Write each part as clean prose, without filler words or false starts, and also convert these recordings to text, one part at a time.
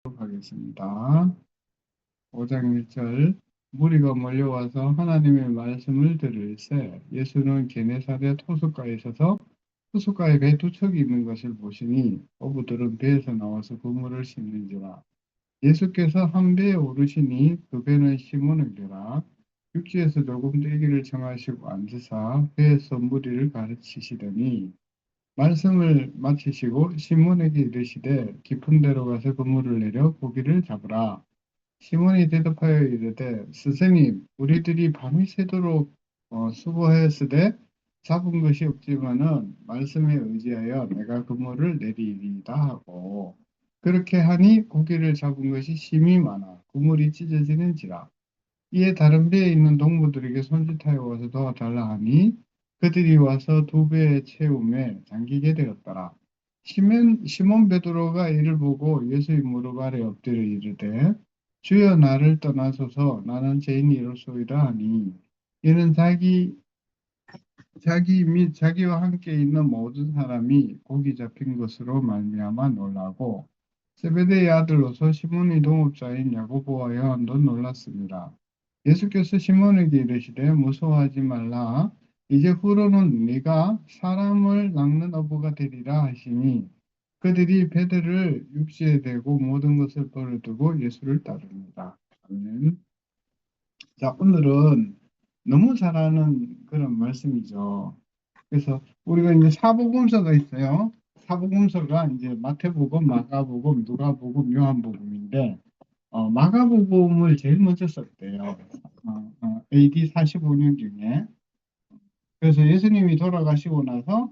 하겠습니다. 5장 1절. 무리가 몰려와서 하나님의 말씀을 들을새 예수는 게네사렛 호숫가에 서서 호숫가에 배 두 척이 있는 것을 보시니 어부들은 배에서 나와서 그물을 씻는지라. 예수께서 한 배에 오르시니 그 배는 시몬의 배라. 육지에서 조금 뛰기를 청하시고 앉으사 배에서 무리를 가르치시더니 말씀을 마치시고 시몬에게 이르시되 깊은 데로 가서 그물을 내려 고기를 잡으라. 시몬이 대답하여 이르되 스승님 우리들이 밤이 새도록 수고하였으되 잡은 것이 없지만은 말씀에 의지하여 내가 그물을 내리리이다 하고 그렇게 하니 고기를 잡은 것이 심히 많아 그물이 찢어지는지라. 이에 다른 배에 있는 동무들에게 손짓하여 와서 도와달라 하니 그들이 와서 두 배에 채움에 잠기게 되었더라. 시몬 베드로가 이를 보고 예수의 무릎 아래 엎드려 이르되 주여 나를 떠나소서 나는 죄인이 이로소이다 하니 이는 자기 및 자기와 함께 있는 모든 사람이 고기 잡힌 것으로 말미암아 놀라고 세베대의 아들로서 시몬의 동업자인 야고보와 요한도 놀랐습니다. 예수께서 시몬에게 이르시되 무서워하지 말라. 이제 후로는 네가 사람을 낚는 어부가 되리라 하시니 그들이 배들을 육지에 대고 모든 것을 버려두고 예수를 따릅니다. 아멘. 자, 오늘은 너무 잘하는 그런 말씀이죠. 그래서 우리가 이제 사복음서가 있어요. 사복음서가 이제 마태복음, 마가복음, 누가복음, 요한복음인데 마가복음을 제일 먼저 썼대요. AD 45년 중에. 그래서 예수님이 돌아가시고 나서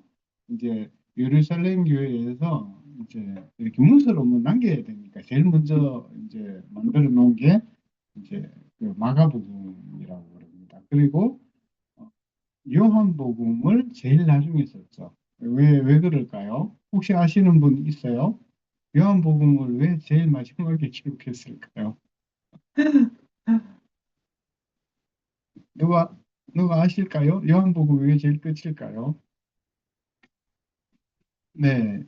이제 예루살렘 교회에서 이제 이렇게 문서로 뭐 남겨야 되니까 제일 먼저 이제 만들어 놓은 게 이제 그 마가복음이라고 그럽니다. 그리고 어, 요한복음을 제일 나중에 썼죠. 왜 그럴까요? 혹시 아시는 분 있어요? 요한복음을 왜 제일 마지막에 기록했을까요? 누가 누가 아실까요? 요한복음이 왜 제일 끝일까요? 네,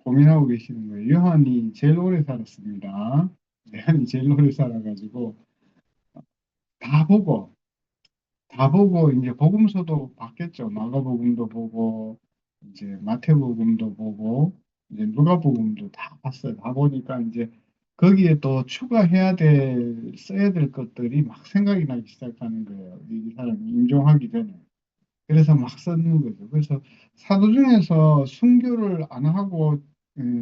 고민하고 계시는 거예요. 요한이 제일 오래 살았습니다. 요한이 제일 오래 살아가지고 다 보고 다 보고 이제 복음서도 봤겠죠. 마가복음도 보고 이제 마태복음도 보고 이제 누가복음도 다 봤어요. 다 보니까 이제 거기에 또 추가해야 될 써야 될 것들이 막 생각이 나기 시작하는 거예요. 이 사람이 임종하기 전에. 그래서 막 썼는 거죠. 그래서 사도 중에서 순교를 안 하고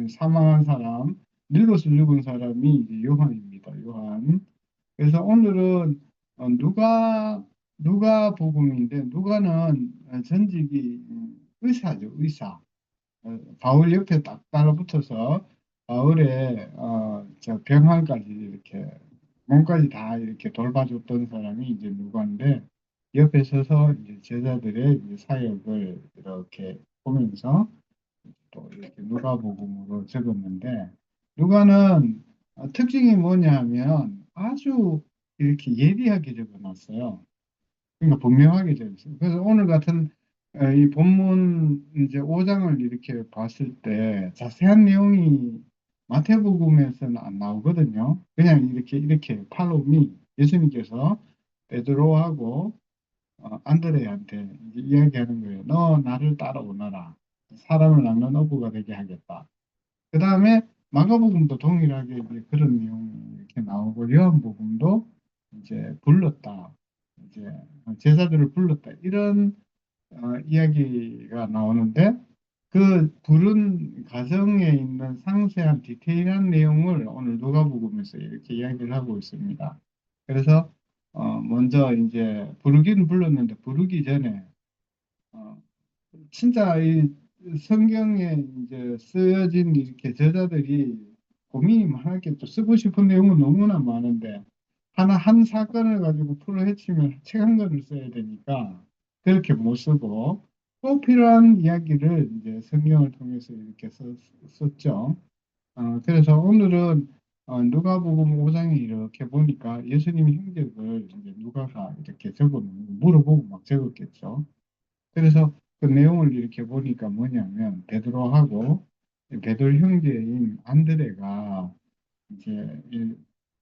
사망한 사람, 늙어서 죽은 사람이 이제 요한입니다. 요한. 그래서 오늘은 누가 복음인데 누가는 전직이 의사죠, 의사. 바울 옆에 딱 달라붙어서 바울의 저 병환까지 이렇게 몸까지 다 이렇게 돌봐줬던 사람이 이제 누가인데 옆에 서서 이제 제자들의 이제 사역을 이렇게 보면서 또 이렇게 누가복음으로 적었는데 누가는 특징이 뭐냐 하면 아주 이렇게 예리하게 적어놨어요. 그러니까 분명하게 적었어요. 그래서 오늘 같은 이 본문 이제 5장을 이렇게 봤을 때 자세한 내용이 마태복음에서는 안 나오거든요. 그냥 이렇게 팔로미 예수님께서 베드로하고 안드레한테 이제 이야기하는 거예요. 너 나를 따라오너라. 사람을 낚는 어부가 되게 하겠다. 그 다음에 마가복음도 동일하게 이제 그런 내용이 이렇게 나오고 요한복음도 이제 불렀다. 이제 제자들을 불렀다. 이런 이야기가 나오는데 그 부른 가정에 있는 상세한 디테일한 내용을 오늘 누가복음에서 이렇게 이야기를 하고 있습니다. 그래서 먼저 이제 부르기는 불렀는데 부르기 전에 어, 진짜 이 성경에 이제 쓰여진 이렇게 저자들이 고민이 많았겠죠. 쓰고 싶은 내용은 너무나 많은데 하나 한 사건을 가지고 풀어 헤치면 책 한 권을 써야 되니까 그렇게 못 쓰고 꼭 필요한 이야기를 이제 성경을 통해서 이렇게 썼죠. 그래서 오늘은 누가복음 5장에 이렇게 보니까 예수님의 행적을 이제 누가가 이렇게 물어보고 막 적었겠죠. 그래서 그 내용을 이렇게 보니까 뭐냐면 베드로하고 베드로 형제인 안드레가 이제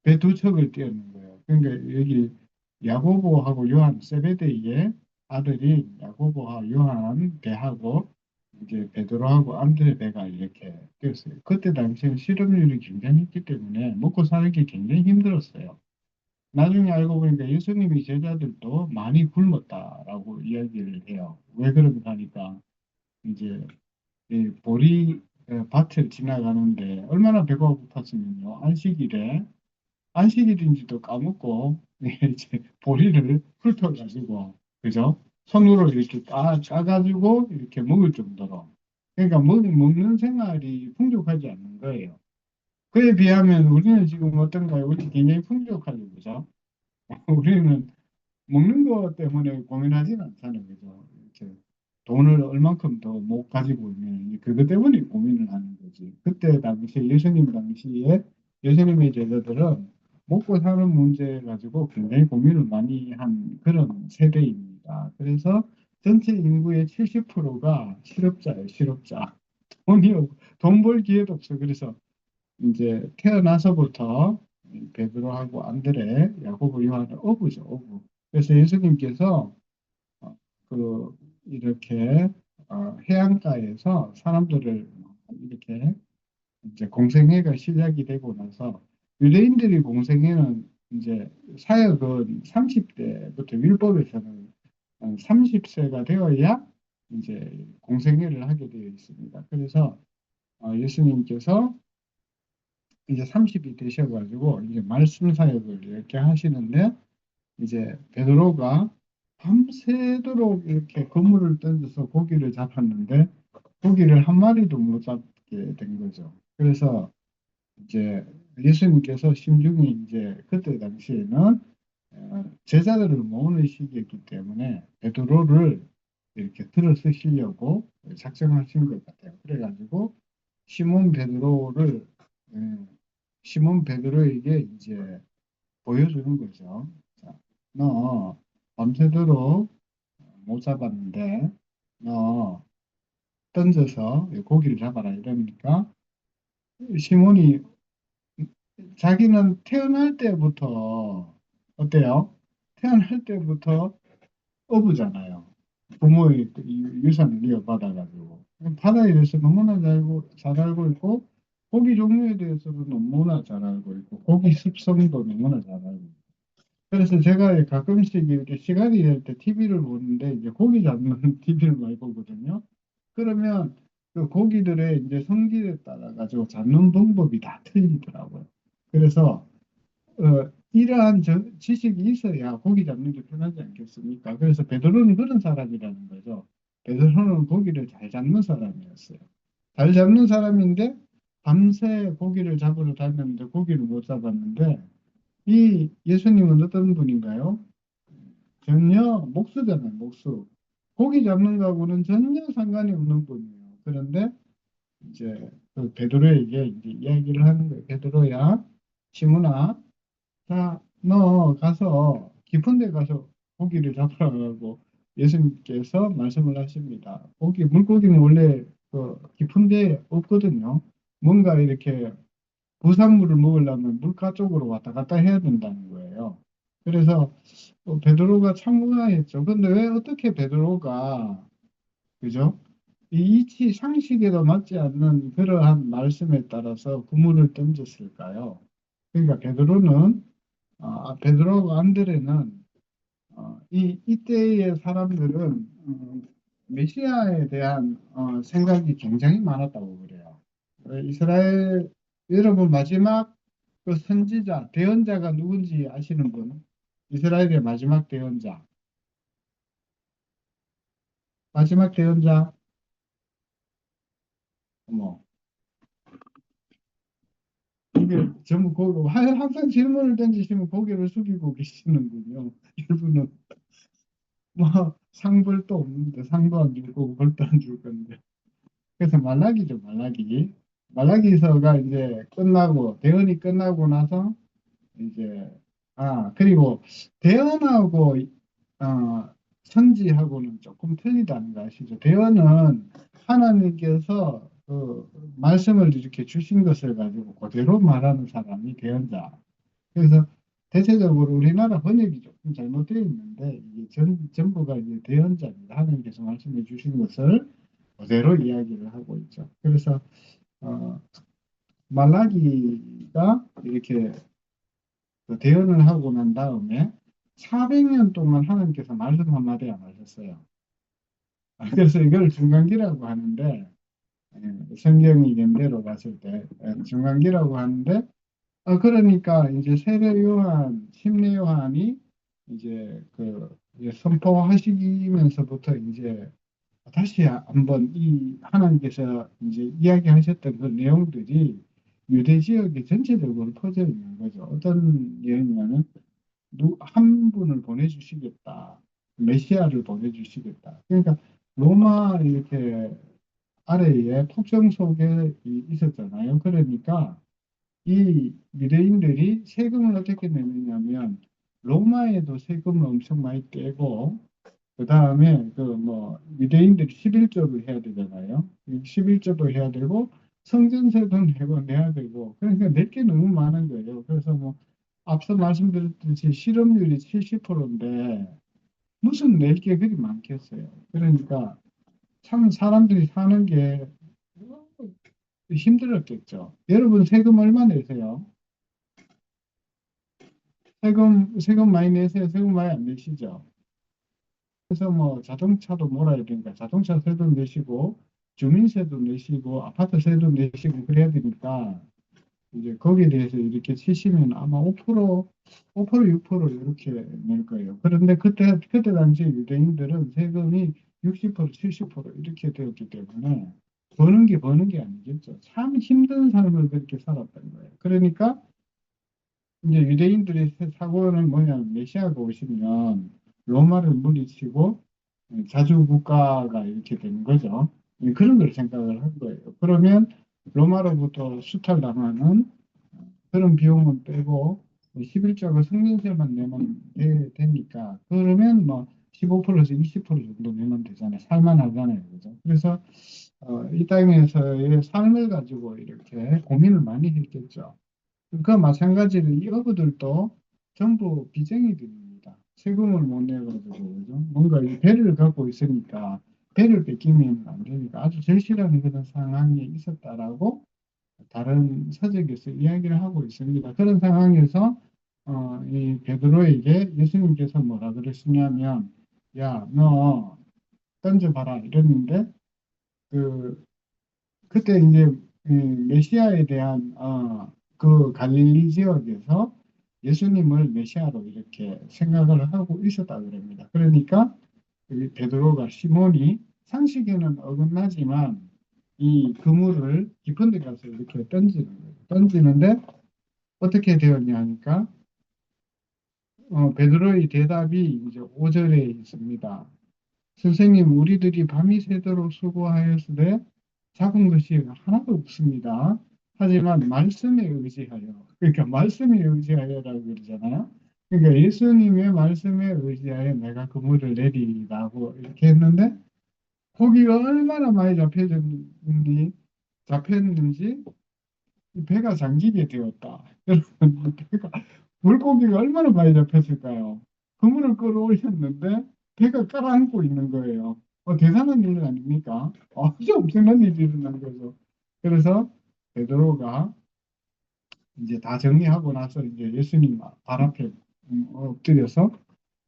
배 두 척을 띄었는 거예요. 그러니까 여기 야고보하고 요한 세베데이의 아들이 야고보와 요한 배하고 이제 베드로하고 안드레 배가 이렇게 띄었어요. 그때 당시에는 실업률이 굉장히 있기 때문에 먹고 살기 굉장히 힘들었어요. 나중에 알고 보니까 예수님이 제자들도 많이 굶었다라고 이야기를 해요. 왜 그런가 하니까 이제 이 보리 밭을 지나가는데 얼마나 배가 고팠으면요. 안식일인지도 까먹고 이제 보리를 훑어가지고 그죠? 손으로 이렇게 까가지고 이렇게 먹을 정도로 그러니까 먹는 생활이 풍족하지 않는 거예요. 그에 비하면 우리는 지금 어떤가요? 우리 굉장히 풍족하죠, 그죠? 우리는 먹는 것 때문에 고민하지는 않잖아요. 그죠? 이렇게 돈을 얼만큼 더 못 가지고 있는 그것 때문에 고민을 하는 거지. 그때 당시에 예수님 당시에 예수님의 제자들은 먹고 사는 문제 가지고 굉장히 고민을 많이 한 그런 세대입니다. 그래서 전체 인구의 70%가 실업자예요, 실업자. 돈 벌 기회도 없어. 그래서 이제 태어나서부터 베드로하고 안드레, 야고보, 요한은 어부죠, 어부. 그래서 예수님께서 어, 이렇게 해안가에서 사람들을 이렇게 이제 공생애가 시작이 되고 나서 유대인들이 공생애는 이제 사역은 30대부터 율법에서는 30세가 되어야 이제 공생애를 하게 되어 있습니다. 그래서 예수님께서 이제 30이 되셔가지고 이제 말씀 사역을 이렇게 하시는데 이제 베드로가 밤새도록 이렇게 그물을 던져서 고기를 잡았는데 고기를 한 마리도 못 잡게 된 거죠. 그래서 이제 예수님께서 심중히 이제 그때 당시에는 제자들을 모으는 시기였기 때문에 베드로를 이렇게 들어쓰시려고 작정하신 것 같아요. 그래가지고 시몬 베드로를 예, 시몬 베드로에게 이제 보여주는 거죠. 자, 너 밤새도록 못 잡았는데 너 던져서 고기를 잡아라 이러니까 시몬이 자기는 태어날 때부터 어때요? 태어날 때부터 어부잖아요. 부모의 이 유산을 이어받아가지고 바다에 대해서 너무나 잘 알고 있고 고기 종류에 대해서도 너무나 잘 알고 있고 고기 습성도 너무나 잘 알고 있고 그래서 제가 가끔씩 이렇게 시간이 될 때 TV를 보는데 이제 고기 잡는 TV를 많이 보거든요. 그러면 그 고기들의 이제 성질에 따라 가지고 잡는 방법이 다 틀리더라고요. 그래서 이러한 지식이 있어야 고기 잡는 게 편하지 않겠습니까? 그래서 베드로는 그런 사람이라는 거죠. 베드로는 고기를 잘 잡는 사람이었어요. 잘 잡는 사람인데 밤새 고기를 잡으러 다녔는데 고기를 못 잡았는데 이 예수님은 어떤 분인가요? 전혀 목수잖아요, 목수. 고기 잡는 거하고는 전혀 상관이 없는 분이에요. 그런데 이제 그 베드로에게 이제 이야기를 하는 거예요. 베드로야, 시몬아, 자, 너 가서 깊은 데 가서 고기를 잡으라고 예수님께서 말씀을 하십니다. 물고기는 원래 그 깊은 데 없거든요. 뭔가 이렇게 부산물을 먹으려면 물가 쪽으로 왔다 갔다 해야 된다는 거예요. 그래서 베드로가 참가했죠. 근데 왜 어떻게 베드로가 그죠? 이 이치 상식에도 맞지 않는 그러한 말씀에 따라서 그물을 던졌을까요? 그러니까 베드로하고 안드레는 이때의 사람들은 메시아에 대한 생각이 굉장히 많았다고 그래요. 이스라엘 여러분 마지막 그 선지자 대언자가 누군지 아시는 분? 이스라엘의 마지막 대언자, 마지막 대언자 뭐 이게 전부 항상 질문을 던지시면 고개를 숙이고 계시는군요. 이분은 뭐 상벌도 없는데 상도 안 줄 거고 벌도 안 줄 건데. 그래서 말라기죠, 말라기. 말라기서가 이제 끝나고 대언이 끝나고 나서 이제 그리고 대언하고 선지하고는 조금 틀리다는 거 아시죠? 대언은 하나님께서 그 말씀을 이렇게 주신 것을 가지고 그대로 말하는 사람이 대언자. 그래서 대체적으로 우리나라 번역이 조금 잘못되어 있는데 이게 전부가 이제 대언자입니다. 하나님께서 말씀해 주신 것을 그대로 이야기를 하고 있죠. 그래서 어, 말라기가 이렇게 그 대언을 하고 난 다음에 400년 동안 하나님께서 말씀 한마디 안 하셨어요. 그래서 이걸 중간기라고 하는데 성경 이견대로 봤을 때 중간기라고 하는데 그러니까 이제 세례 요한, 침례 요한이 이제 그 이제 선포하시면서부터 이제 다시 한번 이 하나님께서 이제 이야기하셨던 그 내용들이 유대 지역에 전체적으로 퍼져 있는 거죠. 어떤 내용이냐면 한 분을 보내주시겠다. 메시아를 보내주시겠다. 그러니까 로마 이렇게 아래에 폭정 속에 있었잖아요. 그러니까 이 유대인들이 세금을 어떻게 내느냐면 로마에도 세금을 엄청 많이 떼고 그 다음에 그 뭐 유대인들이 11조를 해야 되잖아요. 11조도 해야 되고 성전세도 내고 내야 되고 그러니까 낼 게 너무 많은 거예요. 그래서 뭐 앞서 말씀드렸듯이 실업률이 70%인데 무슨 낼 게 그리 많겠어요. 그러니까 참 사람들이 사는 게 힘들었겠죠. 여러분 세금 얼마 내세요? 세금 많이 내세요? 세금 많이 안 내시죠? 그래서 뭐 자동차도 몰아야 되니까 자동차 세도 내시고 주민세도 내시고 아파트 세도 내시고 그래야 되니까 이제 거기에 대해서 이렇게 치시면 아마 5%, 5% 6% 이렇게 낼 거예요. 그런데 그때 당시 유대인들은 세금이 60%, 70% 이렇게 되었기 때문에 버는 게 아니겠죠. 참 힘든 삶을 그렇게 살았던 거예요. 그러니까 이제 유대인들의 사고는 뭐냐면 메시아가 오시면 로마를 물리치고 자주 국가가 이렇게 되는 거죠. 그런 걸 생각을 한 거예요. 그러면 로마로부터 수탈당하는 그런 비용은 빼고 11조가 성년세만 내면 되니까 그러면 뭐 15%에서 20% 정도 내면 되잖아요. 살만하잖아요. 그죠? 그래서 이 땅에서의 삶을 가지고 이렇게 고민을 많이 했겠죠. 그 마찬가지로 이 어부들도 전부 빚쟁이들입니다. 세금을 못 내가지고 그죠? 뭔가 이 배를 갖고 있으니까 배를 뺏기면 안 되니까 아주 절실한 그런 상황이 있었다라고 다른 서적에서 이야기를 하고 있습니다. 그런 상황에서 이 베드로에게 예수님께서 뭐라 그러시냐면 야, 너 던져봐라 이랬는데 그 그때 이제 메시아에 대한 그 갈릴리 지역에서 예수님을 메시아로 이렇게 생각을 하고 있었다 그럽니다. 그러니까 이 베드로가 시몬이 상식에는 어긋나지만 이 그물을 깊은 데 가서 이렇게 던지는 거예요. 던지는데 어떻게 되었냐 하니까 베드로의 대답이 이제 5절에 있습니다. 선생님, 우리들이 밤이 새도록 수고하였으되 잡은 것이 하나도 없습니다. 하지만 말씀에 의지하여, 그러니까 말씀에 의지하여라고 그러잖아요. 그러니까 예수님의 말씀에 의지하여 내가 그물을 내리라고 이렇게 했는데 고기가 얼마나 많이 잡혔는지 배가 잠기게 되었다. 여러분, 물고기가 얼마나 많이 잡혔을까요? 그물을 끌어올렸는데 배가 깔아앉고 있는 거예요. 대단한 일 아닙니까? 아주 엄청난 일이 일어난 거죠. 그래서 베드로가 이제 다 정리하고 나서 이제 예수님 발 앞에 엎드려서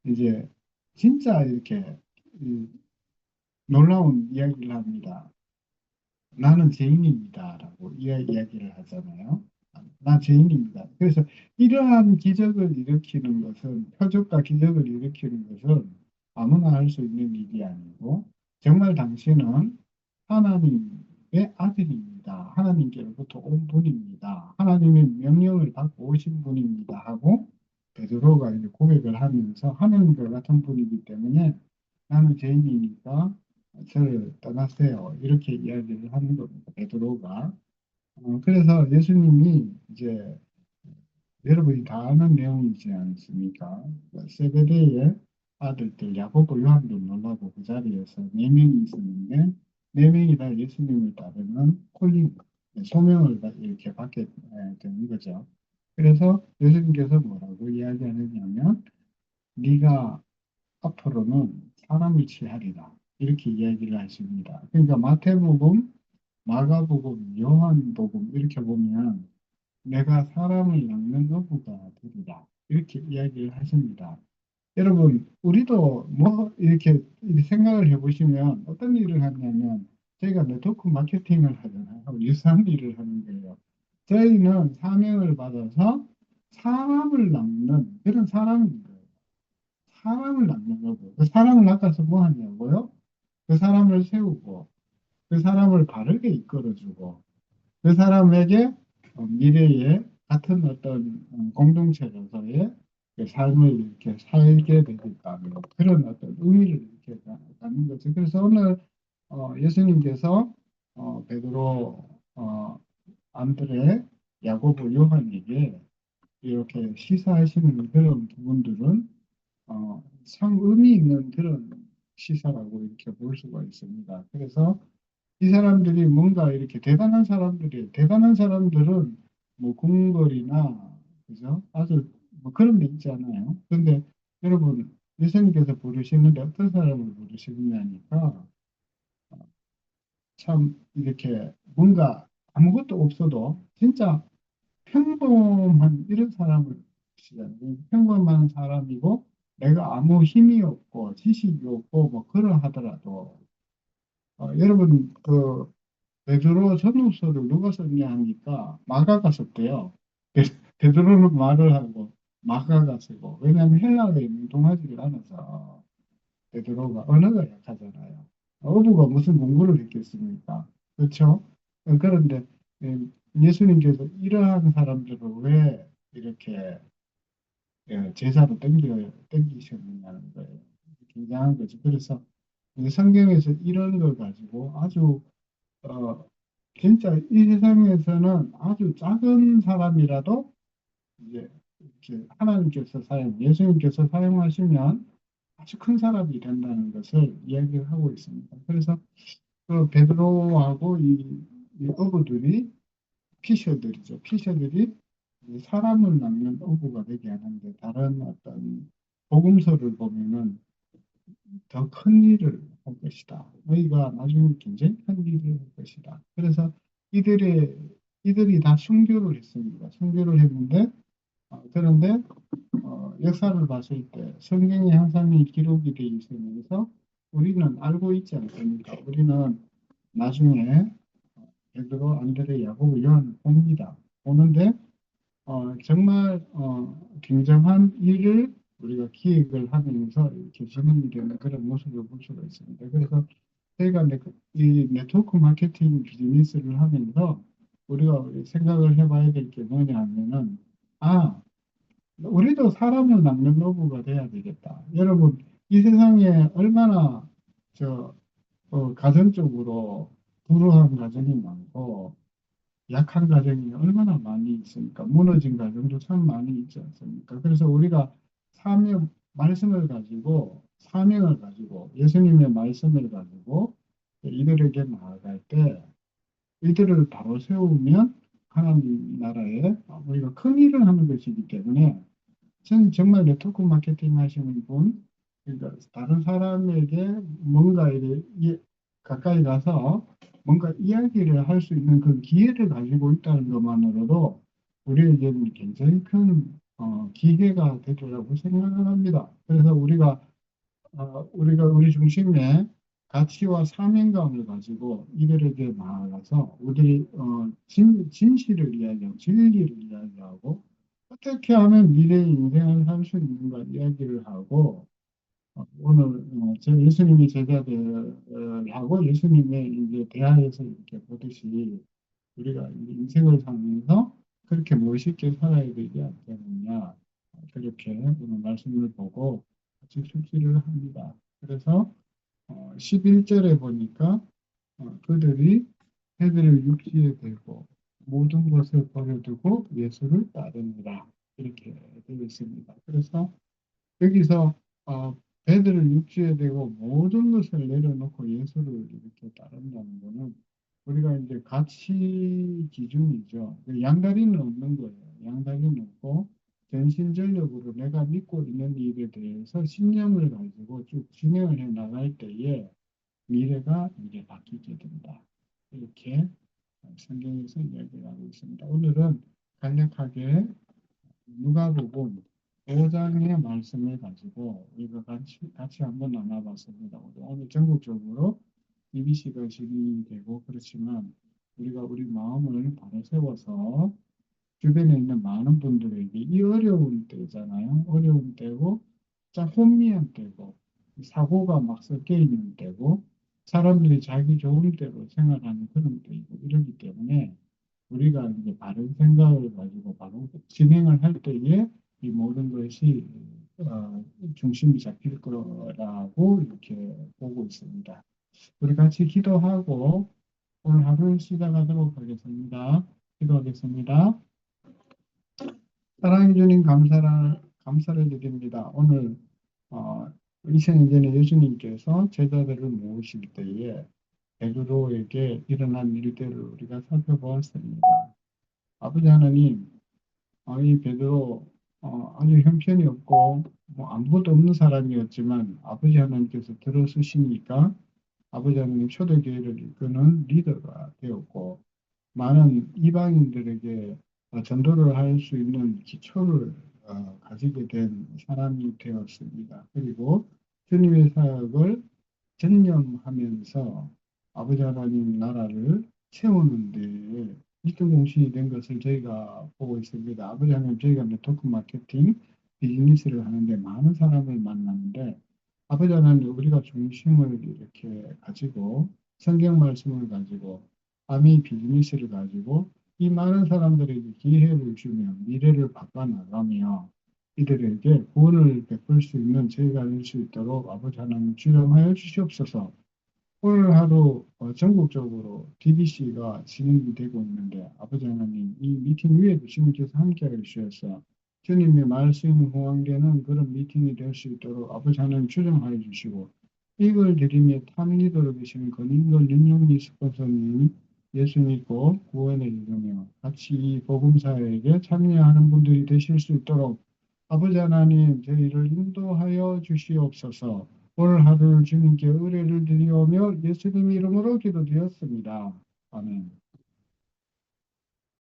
이제 진짜 이렇게 이 놀라운 이야기를 합니다. 나는 죄인입니다라고 이야기를 하잖아요. 나 죄인입니다. 그래서 이러한 기적을 일으키는 것은 표적과 기적을 일으키는 것은 아무나 할 수 있는 일이 아니고 정말 당신은 하나님의 아들입니다. 하나님께로부터 온 분입니다. 하나님의 명령을 받고 오신 분입니다. 하고 베드로가 이제 고백을 하면서 하나님과 같은 분이기 때문에 나는 죄인이니까 저를 떠나세요. 이렇게 이야기를 하는 겁니다. 베드로가. 그래서 예수님이 이제 여러분이 다 아는 내용이지 않습니까? 세베대의 아들들 야고보 요한도 놀라고 그 자리에서 네 명이 있었는데 네 명이 다 예수님을 따르는 콜링, 소명을 이렇게 받게 되는 거죠. 그래서 예수님께서 뭐라고 이야기하느냐면 네가 앞으로는 사람을 취하리라 이렇게 이야기를 하십니다. 그러니까 마태복음, 마가복음, 요한복음 이렇게 보면 내가 사람을 낚는 어부가 되리라 이렇게 이야기를 하십니다. 여러분, 우리도 뭐 이렇게 생각을 해보시면 어떤 일을 하냐면 저희가 네트워크 마케팅을 하잖아요. 유사한 일을 하는 거예요. 저희는 사명을 받아서 사람을 낚는 그런 사람인 거예요. 사람을 낚는 거고 그 사람을 낚아서 뭐 하냐고요? 그 사람을 세우고 그 사람을 바르게 이끌어주고 그 사람에게 미래에 같은 어떤 공동체로서의 그 삶을 이렇게 살게 되겠다는 그런 어떤 의미를 이렇게 갖는 거죠. 그래서 오늘 예수님께서 베드로, 안드레, 야고보, 요한에게 이렇게 시사하시는 그런 부분들은 참 의미 있는 그런 시사라고 이렇게 볼 수가 있습니다. 그래서 이 사람들이 뭔가 이렇게 대단한 사람들은 뭐 궁궐이나, 그죠? 아주 뭐 그런 데 있잖아요. 근데 여러분, 예수님께서 부르시는데 어떤 사람을 부르시느냐니까 참 이렇게 뭔가 아무것도 없어도 진짜 평범한 이런 사람을 부르시잖아요. 평범한 사람이고 내가 아무 힘이 없고 지식이 없고 뭐 그러하더라도 여러분 베드로 전후서를 누가 썼냐 하니까 마가가 썼대요. 베드로는 말을 하고 마가가 쓰고 왜냐하면 헬라어에 능통하지를 않아서 베드로가 언어가 약하잖아요. 어부가 무슨 공부를 했겠습니까? 그렇죠? 그런데 예, 예수님께서 이러한 사람들을 왜 이렇게 제자로 땡기셨느냐는 거예요. 굉장한 거죠. 그래서 성경에서 이런 걸 가지고 아주 어, 진짜 이 세상에서는 아주 작은 사람이라도 이제 이렇게 하나님께서 예수님께서 사용하시면 아주 큰 사람이 된다는 것을 이야기를 하고 있습니다. 그래서 그 베드로하고 이 어부들이 피셔들이죠. 피셔들이 이 사람을 낚는 어부가 되게 하는데 다른 어떤 복음서를 보면은 더 큰 일을 할 것이다. 너희가 나중에 굉장히 큰 일을 할 것이다. 그래서 이들이 다 순교를 했습니다. 순교를 했는데 그런데 역사를 봤을 때 성경에 항상 이 기록이 되어 있으면서 우리는 알고 있지 않습니까? 우리는 나중에 베드로, 안드레, 야고보, 요한을 봅니다. 보는데 정말 굉장한 일을 우리가 기획을 하면서 이렇게 진행이 되는 그런 모습을 볼 수가 있습니다. 그래서 저희가 이 네트워크 마케팅 비즈니스를 하면서 우리가 생각을 해봐야 될 게 뭐냐 하면은 아 우리도 사람을 낚는 노부가 돼야 되겠다. 여러분 이 세상에 얼마나 저 가정적으로 불우한 가정이 많고 약한 가정이 얼마나 많이 있습니까? 무너진 가정도 참 많이 있지 않습니까? 그래서 우리가 사명을 가지고 예수님의 말씀을 가지고 이들에게 나아갈 때 이들을 바로 세우면 하나님 나라에 우리가 큰 일을 하는 것이기 때문에 저는 정말 네트워크 마케팅 하시는 분, 그러니까 다른 사람에게 뭔가 가까이 가서 뭔가 이야기를 할 수 있는 그 기회를 가지고 있다는 것만으로도 우리에게는 굉장히 큰 기회가 되리라고 생각을 합니다. 그래서 우리가 우리 중심에 가치와 사명감을 가지고 이들에게 나아가서 우리 진실을 이야기하고 진리를 이야기하고 어떻게 하면 미래의 인생을 살 수 있는가 이야기를 하고 오늘 예수님이 제자들하고 예수님의 이제 대하에서 이렇게 보듯이 우리가 이 인생을 살면서 그렇게 멋있게 살아야 되지 않겠느냐 그렇게 오늘 말씀을 보고 같이 숙지를 합니다. 그래서 11절에 보니까 그들이 해들을 육지에 대고 모든 것을 버려두고 예수를 따르니라 이렇게 되어 있습니다. 그래서 여기서 어, 배들을 육지에 대고 모든 것을 내려놓고 예수를 이렇게 따른다는 거는 우리가 이제 가치 기준이죠. 그 양다리는 없는 거예요. 양다리는 없고 전심전력으로 내가 믿고 있는 일에 대해서 신념을 가지고 쭉 진행을 해 나갈 때에 미래가 이제 바뀌게 된다. 이렇게 성경에서 이야기를 하고 있습니다. 오늘은 간략하게 누가복음 5장의 말씀을 가지고 우리가 같이 한번 나눠봤습니다. 오늘 전국적으로 EBC가 진행되고 그렇지만 우리가 우리 마음을 바로 세워서 주변에 있는 많은 분들에게 이 어려운 때잖아요. 어려운 때고 자 혼미한 때고 사고가 막 섞여 있는 때고 사람들이 자기 좋은 대로 생각하는 그런 때이고 이러기 때문에 우리가 이제 바른 생각을 가지고 바로 진행을 할 때에 이 모든 것이 중심이 잡힐 거라고 이렇게 보고 있습니다. 우리 같이 기도하고 오늘 하루를 시작하도록 하겠습니다. 기도하겠습니다. 사랑해 주님 감사를 드립니다. 오늘 어, 2000년 전에 예수님께서 제자들을 모으실 때에 베드로에게 일어난 일들을 우리가 살펴보았습니다. 아버지 하나님, 이 베드로 아주 형편이 없고 뭐 아무것도 없는 사람이었지만 아버지 하나님께서 들어서시니까 아버지 하나님 초대교회를 이끄는 리더가 되었고 많은 이방인들에게 전도를 할 수 있는 기초를 가지게 된 사람이 되었습니다. 그리고 주님의 사역을 전념하면서 아버지 하나님 나라를 세우는 데 일등공신이 된 것을 저희가 보고 있습니다. 아버지 하나님 저희가 네트워크 마케팅 비즈니스를 하는데 많은 사람을 만나는데 아버지 하나님 우리가 중심을 이렇게 가지고 성경 말씀을 가지고 아미 비즈니스를 가지고 이 많은 사람들에게 기회를 주며 미래를 바꿔나가며 이들에게 구원을 베풀 수 있는 저희가 될 수 있도록 아버지 하나님 주름하여 주시옵소서. 오늘 하루 전국적으로 DBC가 진행이 되고 있는데 아버지 하나님 이 미팅 위에도 주님께서 함께하여 주셔서 주님의 말씀이 호황되는 그런 미팅이 될 수 있도록 아버지 하나님 주정하여 주시고 이걸 드리며 탑리더로 계시는 권인걸 윤영미 스폰서님 예수 믿고 구원에 이르며 같이 이 복음사에게 참여하는 분들이 되실 수 있도록 아버지 하나님 저희를 인도하여 주시옵소서. 오늘 하루를 주님께 의뢰를 드리오며 예수님 이름으로 기도드렸습니다. 아멘.